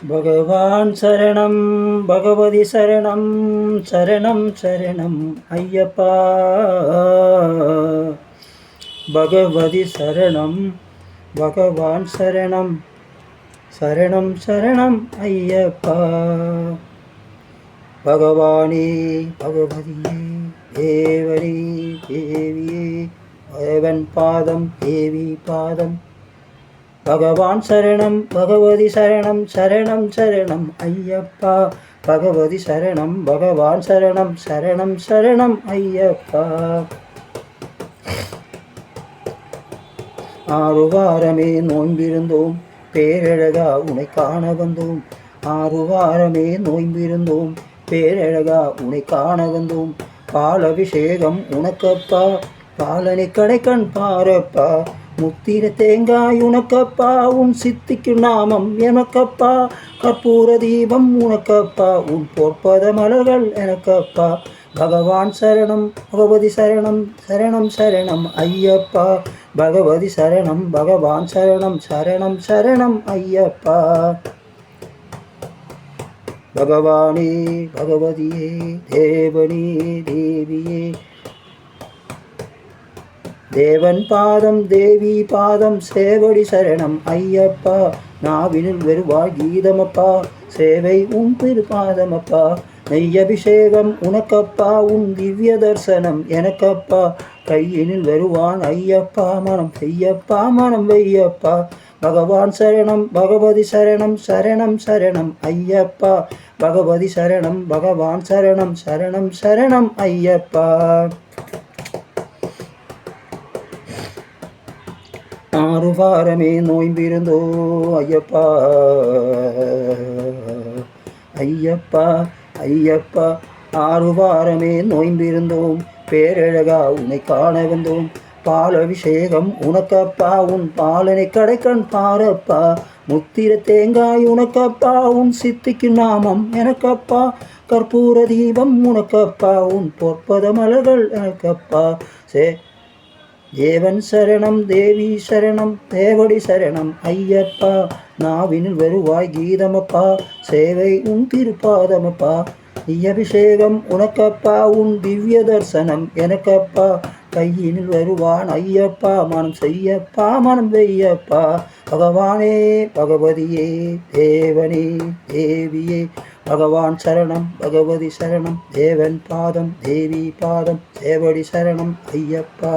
பகவான் சரணம் பகவதி சரணம் சரணம் சரணம் ஐயப்பா. பகவதி சரணம் பகவான் சரணம் சரணம் சரணம் ஐயப்பா. பகவானே பகவதியே தேவனே தேவியே தேவன் பாதம் தேவி பாதம். பகவான் சரணம் பகவதி சரணம் சரணம் சரணம் ஐயப்பா. பகவதி சரணம் பகவான் சரணம் சரணம் சரணம் ஐயப்பா. ஆறு வாரமே நோன்பிருந்தோம் பேரழகா உனை காண வந்தோம். ஆறு வாரமே நோன்பிருந்தோம் பேரழகா உனை காண வந்தோம். பாலபிஷேகம் உனக்கப்பா பாலனை கடைக்கண் பாரப்பா. முத்திர தேங்காய் உனக்கப்பா உன் சித்திக்கு நாமம் எனக்கப்பா. கற்பூர தீபம் உனக்கப்பா உன் பொற்பத மலர்கள் எனக்கப்பா. பகவான் சரணம் பகவதி சரணம் சரணம் சரணம் ஐயப்பா. பகவதி சரணம் பகவான் சரணம் சரணம் சரணம் ஐயப்பா. பகவானே பகவதியே தேவனே தேவியே தேவன் பாதம் தேவி பாதம் சேவடி சரணம் ஐயப்பா. நாவினில் வெறுவாய் கீதமப்பா சேவை உன் திருப்பாதமப்பா. நெய்யபிஷேகம் உனக்கப்பா உன் திவ்ய தர்சனம் எனக்கப்பா. கையினில் வருவான் ஐயப்பா மனம் செய்யப்பா மனம் வையப்பா. பகவான் சரணம் பகவதி சரணம் சரணம் சரணம் ஐயப்பா. பகவதி சரணம் பகவான் சரணம் சரணம் சரணம் ஐயப்பா. ஆறு வாரமே நோய்பிருந்தோ ஐயப்பா ஐயப்பா ஐயப்பா. ஆறு வாரமே நோய்பிருந்தோம் பேரழகா உன்னை காண வந்தோம். பாலபிஷேகம் உனக்கப்பா உன் பாலனை கடைக்கண் பாரப்பா. முத்திர தேங்காய் உனக்கப்பா உன் சித்திக்கு நாமம் எனக்கப்பா. கற்பூர தீபம் உனக்கப்பா உன் பொற்பத மலர்கள் எனக்கப்பா. தேவன் சரணம் தேவி சரணம் தேவடி சரணம் ஐயப்பா. நாவினில் வருவாய் கீதமப்பா சேவை உன் திருப்பாதமப்பா. அபிஷேகம் உனக்கப்பா உன் திவ்ய தர்சனம் எனக்கப்பா. கையினில் வருவான் ஐயப்பா மனம் செய்யப்பா மனம் வையப்பா. பகவானே பகவதியே தேவனே தேவியே பகவான் சரணம் பகவதி சரணம் தேவன் பாதம் தேவி பாதம் சேவடி சரணம் ஐயப்பா.